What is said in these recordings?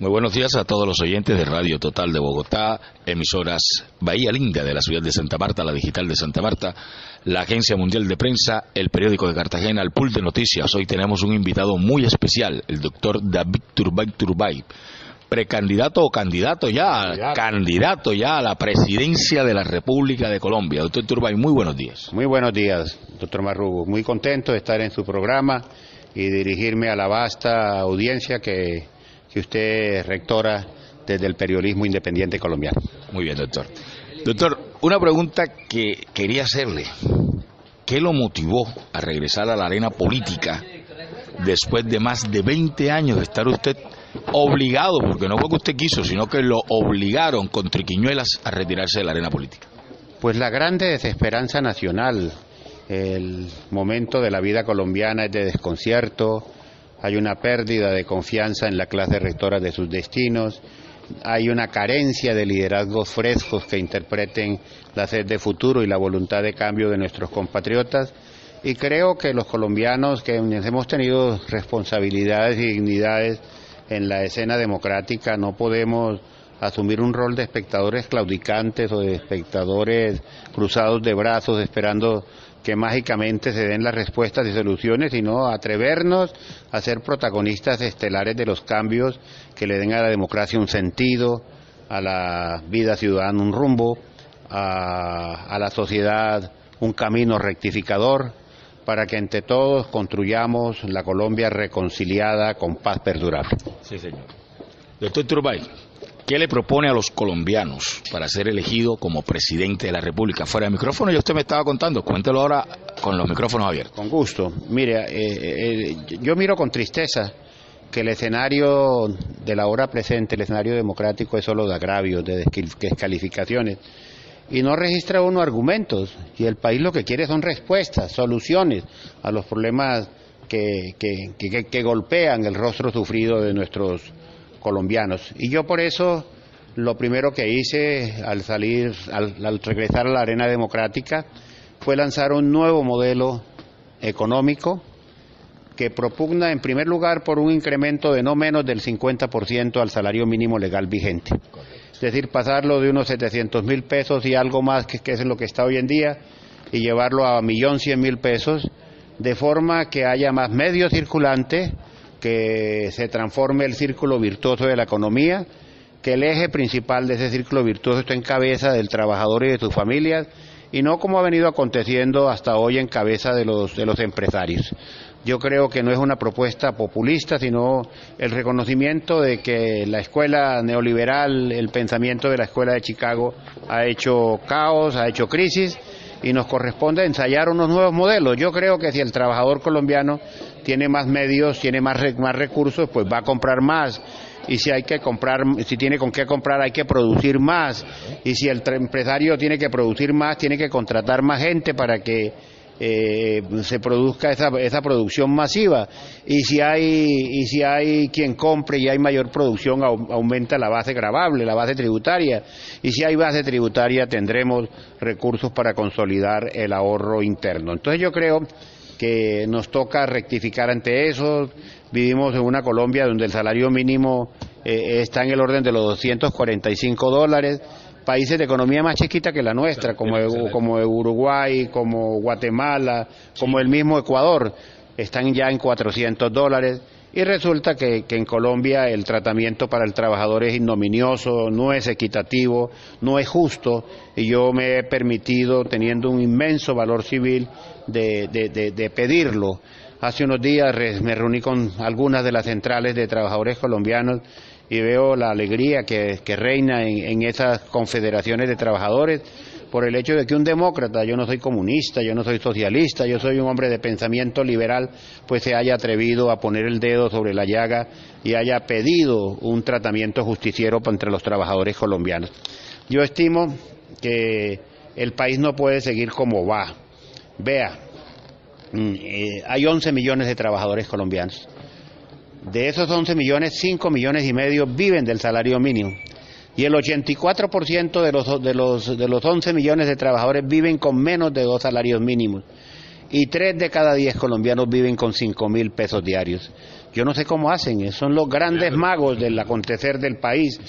Muy buenos días a todos los oyentes de Radio Total de Bogotá, emisoras Bahía Linda de la ciudad de Santa Marta, la digital de Santa Marta, la Agencia Mundial de Prensa, el periódico de Cartagena, el Pool de Noticias. Hoy tenemos un invitado muy especial, el doctor David Turbay, precandidato o candidato ya a la presidencia de la República de Colombia. Doctor Turbay, muy buenos días. Muy buenos días, doctor Marrugo. Muy contento de estar en su programa y dirigirme a la vasta audiencia que usted rectora desde el periodismo independiente colombiano. Muy bien, doctor. Doctor, una pregunta que quería hacerle. ¿Qué lo motivó a regresar a la arena política después de más de 20 años de estar usted obligado, porque no fue que usted quiso, sino que lo obligaron con triquiñuelas a retirarse de la arena política? Pues la grande desesperanza nacional. El momento de la vida colombiana es de desconcierto. Hay una pérdida de confianza en la clase rectora de sus destinos, hay una carencia de liderazgos frescos que interpreten la sed de futuro y la voluntad de cambio de nuestros compatriotas, y creo que los colombianos que hemos tenido responsabilidades y dignidades en la escena democrática no podemos asumir un rol de espectadores claudicantes o de espectadores cruzados de brazos esperando que mágicamente se den las respuestas y soluciones, sino atrevernos a ser protagonistas estelares de los cambios que le den a la democracia un sentido, a la vida ciudadana un rumbo, a la sociedad un camino rectificador, para que entre todos construyamos la Colombia reconciliada con paz perdurable. Sí, señor. Doctor Turbay, ¿qué le propone a los colombianos para ser elegido como presidente de la República? Fuera de micrófono ya usted me estaba contando, cuéntelo ahora con los micrófonos abiertos. Con gusto. Mire, yo miro con tristeza que el escenario de la hora presente, el escenario democrático, es solo de agravios, de descalificaciones, y no registra uno argumentos, y el país lo que quiere son respuestas, soluciones a los problemas que golpean el rostro sufrido de nuestros colombianos. Y yo por eso lo primero que hice al regresar a la arena democrática fue lanzar un nuevo modelo económico que propugna en primer lugar por un incremento de no menos del 50% al salario mínimo legal vigente. Es decir, pasarlo de unos 700.000 pesos y algo más, que es lo que está hoy en día, y llevarlo a 1.100.000 pesos, de forma que haya más medio circulante, que se transforme el círculo virtuoso de la economía, que el eje principal de ese círculo virtuoso esté en cabeza del trabajador y de sus familias, y no como ha venido aconteciendo hasta hoy en cabeza de los empresarios. Yo creo que no es una propuesta populista, sino el reconocimiento de que la escuela neoliberal, el pensamiento de la escuela de Chicago ha hecho caos, ha hecho crisis, y nos corresponde ensayar unos nuevos modelos. Yo creo que si el trabajador colombiano tiene más medios, tiene más recursos, pues va a comprar más, y si hay que comprar, si tiene con qué comprar, hay que producir más, y si el empresario tiene que producir más, tiene que contratar más gente para que se produzca esa producción masiva, y si hay quien compre y hay mayor producción, aumenta la base gravable, la base tributaria, y si hay base tributaria tendremos recursos para consolidar el ahorro interno. Entonces yo creo que nos toca rectificar ante eso. Vivimos en una Colombia donde el salario mínimo está en el orden de los $245, países de economía más chiquita que la nuestra, como Uruguay, como Guatemala, como el mismo Ecuador, están ya en $400, y resulta que en Colombia el tratamiento para el trabajador es ignominioso, no es equitativo, no es justo, y yo me he permitido, teniendo un inmenso valor civil, de pedirlo. Hace unos días me reuní con algunas de las centrales de trabajadores colombianos y veo la alegría que reina en esas confederaciones de trabajadores por el hecho de que un demócrata, yo no soy comunista, yo no soy socialista, yo soy un hombre de pensamiento liberal, pues se haya atrevido a poner el dedo sobre la llaga y haya pedido un tratamiento justiciero entre los trabajadores colombianos. Yo estimo que el país no puede seguir como va. Vea, hay 11 millones de trabajadores colombianos. De esos 11 millones, 5 millones y medio viven del salario mínimo. Y el 84% de los 11 millones de trabajadores viven con menos de 2 salarios mínimos. Y 3 de cada 10 colombianos viven con 5.000 pesos diarios. Yo no sé cómo hacen, son los grandes magos del acontecer del país,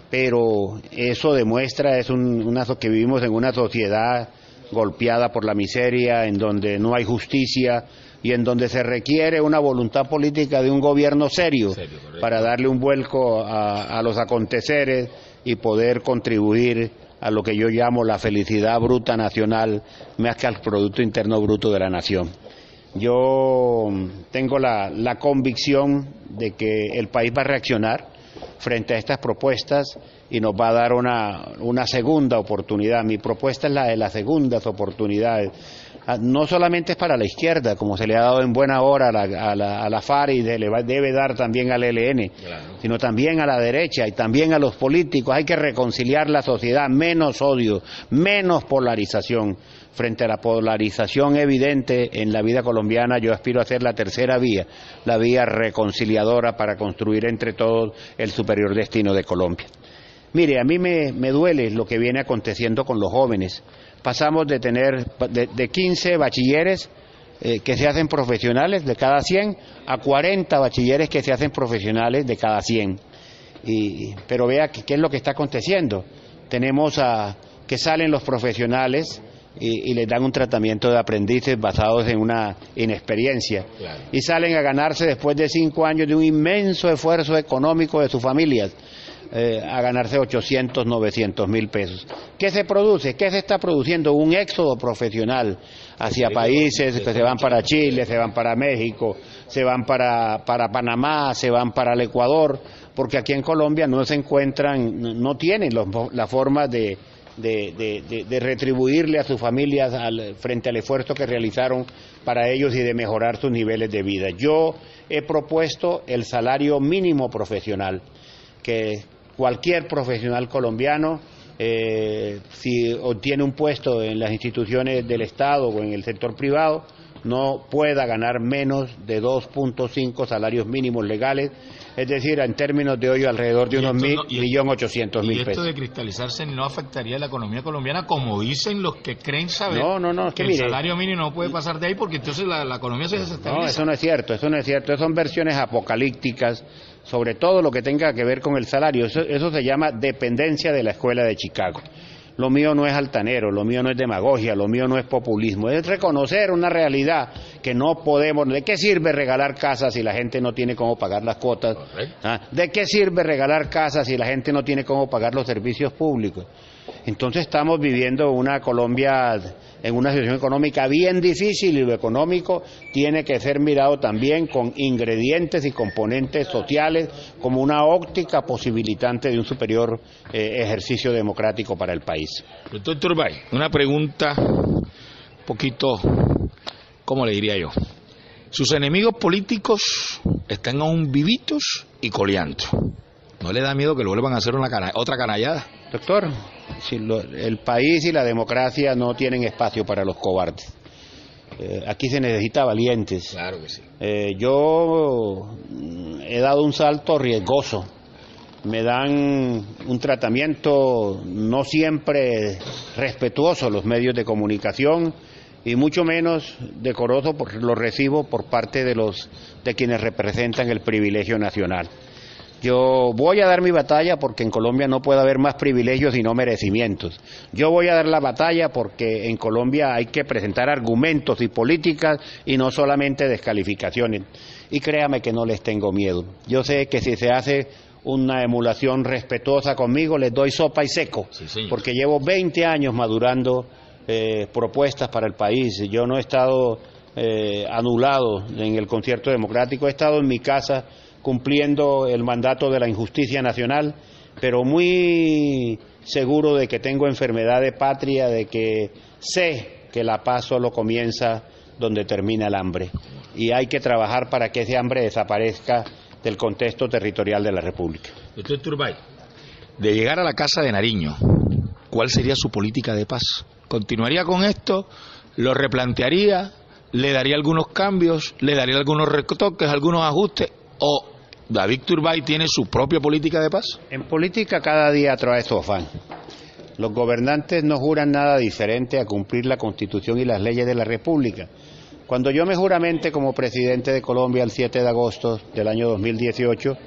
pero eso demuestra, que vivimos en una sociedad golpeada por la miseria, en donde no hay justicia y en donde se requiere una voluntad política de un gobierno serio para darle un vuelco a los aconteceres y poder contribuir a lo que yo llamo la felicidad bruta nacional más que al Producto Interno Bruto de la nación. Yo tengo la convicción de que el país va a reaccionar frente a estas propuestas y nos va a dar una segunda oportunidad. Mi propuesta es la de las segundas oportunidades. No solamente es para la izquierda, como se le ha dado en buena hora a la FARC y debe dar también al ELN, sino también a la derecha y también a los políticos. Hay que reconciliar la sociedad, menos odio, menos polarización. Frente a la polarización evidente en la vida colombiana, yo aspiro a ser la tercera vía, la vía reconciliadora para construir entre todos el superior destino de Colombia. Mire, a mí me duele lo que viene aconteciendo con los jóvenes. Pasamos de tener de 15 bachilleres que se hacen profesionales de cada 100 a 40 bachilleres que se hacen profesionales de cada 100. Pero vea qué es lo que está aconteciendo. Tenemos que salen los profesionales y les dan un tratamiento de aprendices basados en una inexperiencia. Y salen a ganarse después de 5 años de un inmenso esfuerzo económico de sus familias. A ganarse 800, 900 mil pesos. ¿Qué se produce? ¿Qué se está produciendo? Un éxodo profesional hacia países que se van para Chile, se van para México, se van para Panamá, se van para el Ecuador, porque aquí en Colombia no se encuentran, no tienen la forma de retribuirle a sus familias frente al esfuerzo que realizaron para ellos y de mejorar sus niveles de vida. Yo he propuesto el salario mínimo profesional, que cualquier profesional colombiano, si obtiene un puesto en las instituciones del Estado o en el sector privado, no pueda ganar menos de 2.5 salarios mínimos legales, es decir, en términos de hoy alrededor de unos 1.800.000 pesos. ¿Y esto de cristalizarse no afectaría la economía colombiana, como dicen los que creen saber? No, es que el salario mínimo no puede pasar de ahí porque entonces la economía se desestabiliza. No, eso no es cierto, son versiones apocalípticas sobre todo lo que tenga que ver con el salario. Eso se llama dependencia de la escuela de Chicago. Lo mío no es altanero, lo mío no es demagogia, lo mío no es populismo, es reconocer una realidad que no podemos. ¿De qué sirve regalar casas si la gente no tiene cómo pagar las cuotas? ¿De qué sirve regalar casas si la gente no tiene cómo pagar los servicios públicos? Entonces estamos viviendo una Colombia en una situación económica bien difícil, y lo económico tiene que ser mirado también con ingredientes y componentes sociales como una óptica posibilitante de un superior ejercicio democrático para el país. Doctor Turbay, una pregunta un poquito, ¿cómo le diría yo? Sus enemigos políticos están aún vivitos y coleando. ¿No le da miedo que lo vuelvan a hacer otra canallada? Doctor, si el país y la democracia no tienen espacio para los cobardes. Aquí se necesita valientes. Claro que sí. Yo he dado un salto riesgoso. Me dan un tratamiento no siempre respetuoso los medios de comunicación y mucho menos decoroso, porque lo recibo por parte de quienes representan el privilegio nacional. Yo voy a dar mi batalla porque en Colombia no puede haber más privilegios y no merecimientos. Yo voy a dar la batalla porque en Colombia hay que presentar argumentos y políticas y no solamente descalificaciones. Y créame que no les tengo miedo. Yo sé que si se hace una emulación respetuosa conmigo, les doy sopa y seco, sí, porque llevo 20 años madurando propuestas para el país. Yo no he estado anulado en el concierto democrático, he estado en mi casa cumpliendo el mandato de la injusticia nacional, pero muy seguro de que tengo enfermedad de patria, de que sé que la paz solo comienza donde termina el hambre, y hay que trabajar para que ese hambre desaparezca del contexto territorial de la República. Doctor Turbay, de llegar a la Casa de Nariño, ¿cuál sería su política de paz? ¿Continuaría con esto? ¿Lo replantearía? ¿Le daría algunos cambios? ¿Le daría algunos retoques, algunos ajustes? ¿O David Turbay tiene su propia política de paz? En política cada día trae su afán. Los gobernantes no juran nada diferente a cumplir la Constitución y las leyes de la República. Cuando yo me juramente como presidente de Colombia el 7 de agosto del año 2018,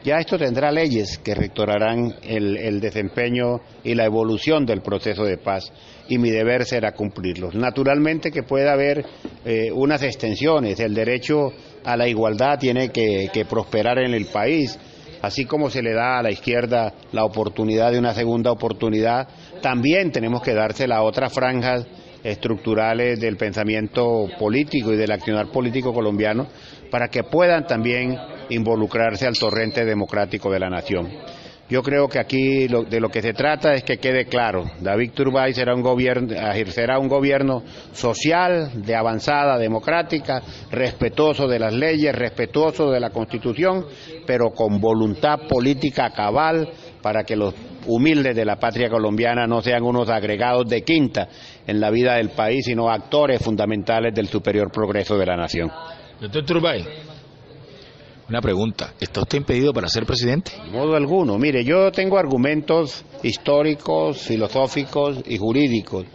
ya esto tendrá leyes que rectorarán el desempeño y la evolución del proceso de paz, y mi deber será cumplirlos. Naturalmente que puede haber unas extensiones, el derecho a la igualdad tiene que prosperar en el país, así como se le da a la izquierda la oportunidad de una segunda oportunidad, también tenemos que dársela a otras franjas estructurales del pensamiento político y del accionar político colombiano para que puedan también involucrarse al torrente democrático de la nación. Yo creo que aquí de lo que se trata es que quede claro, David Turbay ejercerá un gobierno social, de avanzada, democrática, respetuoso de las leyes, respetuoso de la Constitución, pero con voluntad política cabal para que los humildes de la patria colombiana no sean unos agregados de quinta en la vida del país, sino actores fundamentales del superior progreso de la nación. Doctor Turbay, una pregunta, ¿está usted impedido para ser presidente? De modo alguno. Mire, yo tengo argumentos históricos, filosóficos y jurídicos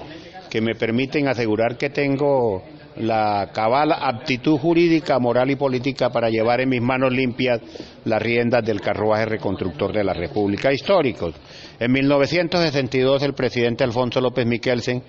que me permiten asegurar que tengo la cabal aptitud jurídica, moral y política para llevar en mis manos limpias las riendas del carruaje reconstructor de la República. Históricos. En 1962 el presidente Alfonso López Miquelsen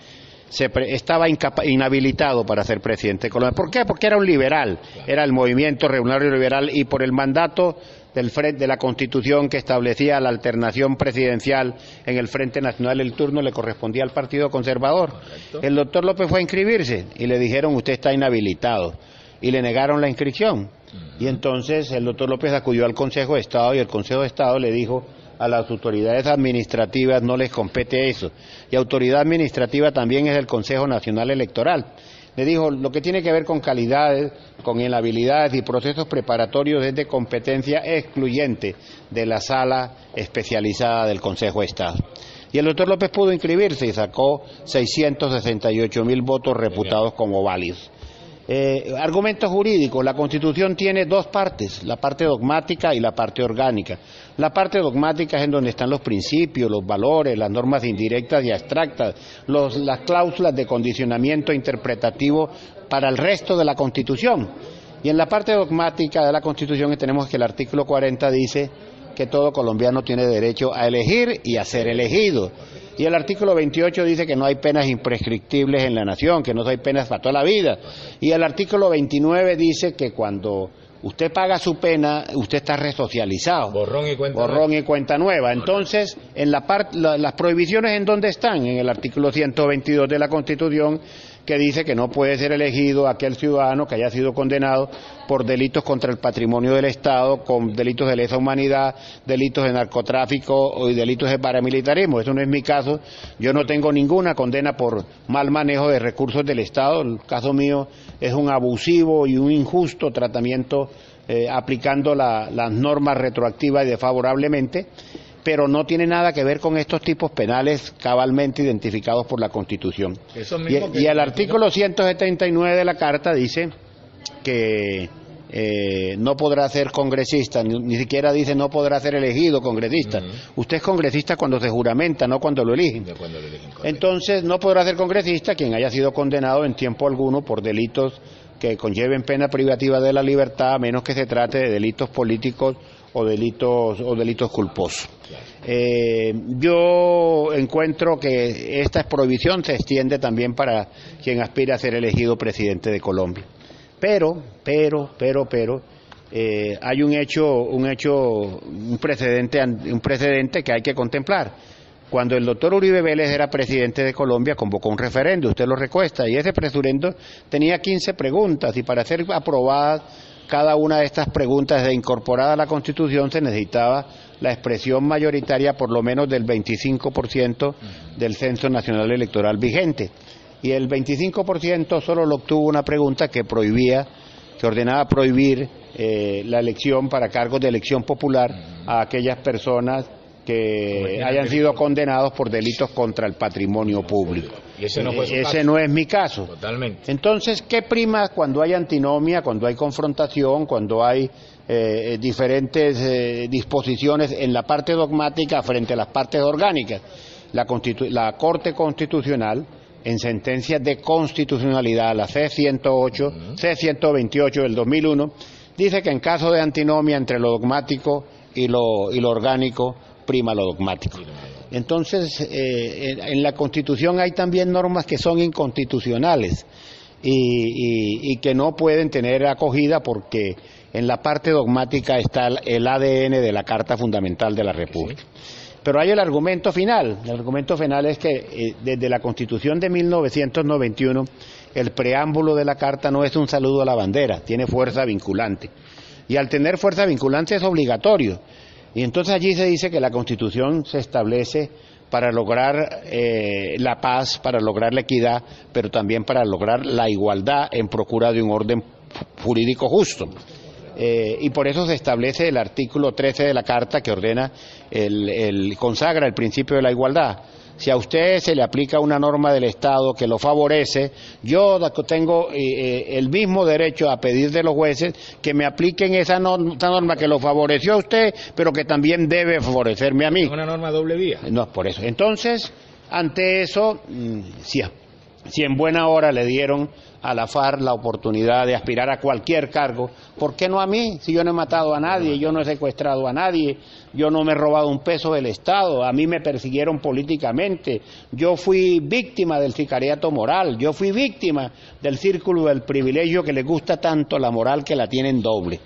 estaba inhabilitado para ser presidente de Colombia. ¿Por qué? Porque era un liberal, era el movimiento revolucionario liberal, y por el mandato de la Constitución que establecía la alternación presidencial en el Frente Nacional, el turno le correspondía al Partido Conservador. Correcto. El doctor López fue a inscribirse y le dijeron: usted está inhabilitado, y le negaron la inscripción. Y entonces el doctor López acudió al Consejo de Estado y el Consejo de Estado le dijo: a las autoridades administrativas no les compete eso, y autoridad administrativa también es el Consejo Nacional Electoral. Le dijo: lo que tiene que ver con calidades, con inhabilidades y procesos preparatorios es de competencia excluyente de la sala especializada del Consejo de Estado. Y el doctor López pudo inscribirse y sacó 668.000 votos reputados como válidos. Argumentos jurídicos. La Constitución tiene dos partes, la parte dogmática y la parte orgánica. La parte dogmática es en donde están los principios, los valores, las normas indirectas y abstractas, las cláusulas de condicionamiento interpretativo para el resto de la Constitución. Y en la parte dogmática de la Constitución tenemos que el artículo 40 dice que todo colombiano tiene derecho a elegir y a ser elegido. Y el artículo 28 dice que no hay penas imprescriptibles en la nación, que no hay penas para toda la vida. Y el artículo 29 dice que cuando usted paga su pena, usted está resocializado. Borrón y cuenta nueva. Entonces, en las prohibiciones, ¿en dónde están? En el artículo 122 de la Constitución, que dice que no puede ser elegido aquel ciudadano que haya sido condenado por delitos contra el patrimonio del Estado, con delitos de lesa humanidad, delitos de narcotráfico y delitos de paramilitarismo. Eso no es mi caso. Yo no tengo ninguna condena por mal manejo de recursos del Estado. El caso mío es un abusivo y un injusto tratamiento aplicando las normas retroactivas y desfavorablemente, pero no tiene nada que ver con estos tipos penales cabalmente identificados por la Constitución. Y el artículo 179 de la Carta dice que no podrá ser congresista, ni siquiera dice no podrá ser elegido congresista. Usted es congresista cuando se juramenta, no cuando lo eligen. Entonces no podrá ser congresista quien haya sido condenado en tiempo alguno por delitos que conlleven pena privativa de la libertad, a menos que se trate de delitos políticos o delitos culposos. Yo encuentro que esta prohibición se extiende también para quien aspira a ser elegido presidente de Colombia. Pero hay un precedente que hay que contemplar. Cuando el doctor Uribe Vélez era presidente de Colombia, convocó un referendo, usted lo recuesta, y ese referendo tenía 15 preguntas, y para ser aprobadas cada una de estas preguntas e incorporada a la Constitución se necesitaba la expresión mayoritaria por lo menos del 25% del Censo Nacional Electoral vigente. Y el 25% solo lo obtuvo una pregunta que ordenaba prohibir la elección para cargos de elección popular a aquellas personas que hayan sido condenados por delitos contra el patrimonio público. Y ese no fue su caso. Ese no es mi caso. Totalmente. Entonces, ¿qué prima cuando hay antinomia, cuando hay confrontación, cuando hay diferentes disposiciones en la parte dogmática frente a las partes orgánicas? La Corte Constitucional en sentencias de constitucionalidad, la C-108, C-128 del 2001, dice que en caso de antinomia entre lo dogmático y lo orgánico, prima lo dogmático. Entonces, en la Constitución hay también normas que son inconstitucionales y que no pueden tener acogida porque en la parte dogmática está el ADN de la Carta Fundamental de la República. Pero hay el argumento final. El argumento final es que desde la Constitución de 1991 el preámbulo de la Carta no es un saludo a la bandera, tiene fuerza vinculante. Y al tener fuerza vinculante es obligatorio. Y entonces allí se dice que la Constitución se establece para lograr la paz, para lograr la equidad, pero también para lograr la igualdad en procura de un orden jurídico justo. Y por eso se establece el artículo 13 de la Carta que ordena, consagra el principio de la igualdad. Si a usted se le aplica una norma del Estado que lo favorece, yo tengo el mismo derecho a pedir de los jueces que me apliquen esa norma que lo favoreció a usted, pero que también debe favorecerme a mí. ¿Es una norma doble vía? No, por eso. Entonces, ante eso, si en buena hora le dieron a la FARC la oportunidad de aspirar a cualquier cargo, ¿por qué no a mí? Si yo no he matado a nadie, yo no he secuestrado a nadie, yo no me he robado un peso del Estado, a mí me persiguieron políticamente, yo fui víctima del sicariato moral, yo fui víctima del círculo del privilegio que les gusta tanto la moral que la tienen doble.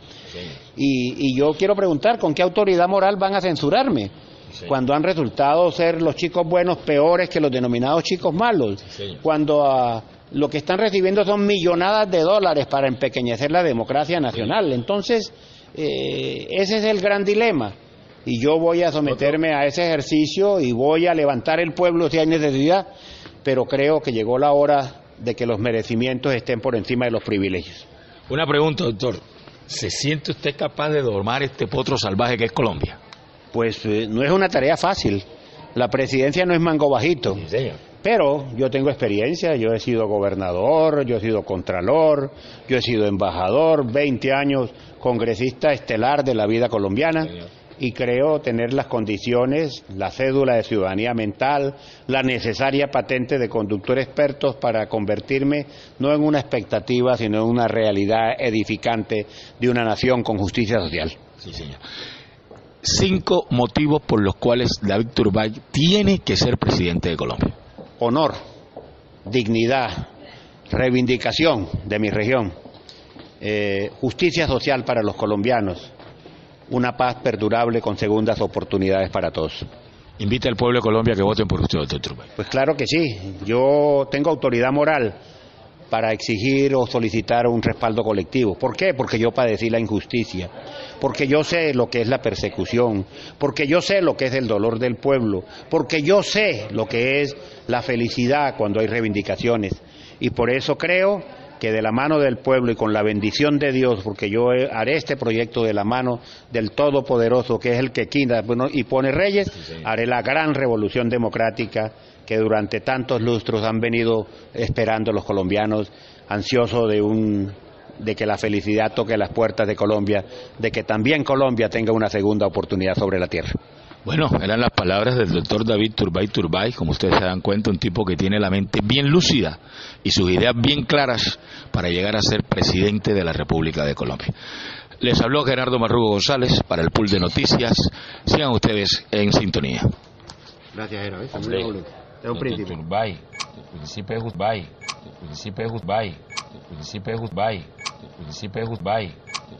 Y yo quiero preguntar, ¿con qué autoridad moral van a censurarme? Cuando han resultado ser los chicos buenos peores que los denominados chicos malos, cuando lo que están recibiendo son millonadas de dólares para empequeñecer la democracia nacional. Entonces, ese es el gran dilema. Y yo voy a someterme a ese ejercicio y voy a levantar el pueblo si hay necesidad, pero creo que llegó la hora de que los merecimientos estén por encima de los privilegios. Una pregunta, doctor. ¿Se siente usted capaz de domar este potro salvaje que es Colombia? Pues no es una tarea fácil. La presidencia no es mango bajito. Sí, señor. Pero yo tengo experiencia, yo he sido gobernador, yo he sido contralor, yo he sido embajador, 20 años congresista estelar de la vida colombiana, y creo tener las condiciones, la cédula de ciudadanía mental, la necesaria patente de conductor expertos para convertirme no en una expectativa, sino en una realidad edificante de una nación con justicia social. Sí, señor. 5 motivos por los cuales David Turbay tiene que ser presidente de Colombia. Honor, dignidad, reivindicación de mi región, justicia social para los colombianos, una paz perdurable con segundas oportunidades para todos. Invita al pueblo de Colombia a que voten por usted, doctor Turbay. Pues claro que sí, yo tengo autoridad moral para exigir o solicitar un respaldo colectivo. ¿Por qué? Porque yo padecí la injusticia, porque yo sé lo que es la persecución, porque yo sé lo que es el dolor del pueblo, porque yo sé lo que es la felicidad cuando hay reivindicaciones, y por eso creo que de la mano del pueblo y con la bendición de Dios, porque yo haré este proyecto de la mano del Todopoderoso, que es el que quita y pone reyes, haré la gran revolución democrática que durante tantos lustros han venido esperando los colombianos, ansiosos de que la felicidad toque las puertas de Colombia, de que también Colombia tenga una segunda oportunidad sobre la tierra. Bueno, eran las palabras del doctor David Turbay, como ustedes se dan cuenta, un tipo que tiene la mente bien lúcida y sus ideas bien claras para llegar a ser presidente de la República de Colombia. Les habló Gerardo Marrugo González para el Pool de Noticias. Sigan ustedes en sintonía. Gracias, Gerardo. Es un príncipe. Turbay, príncipe Turbay, príncipe Turbay, príncipe Turbay, príncipe Turbay.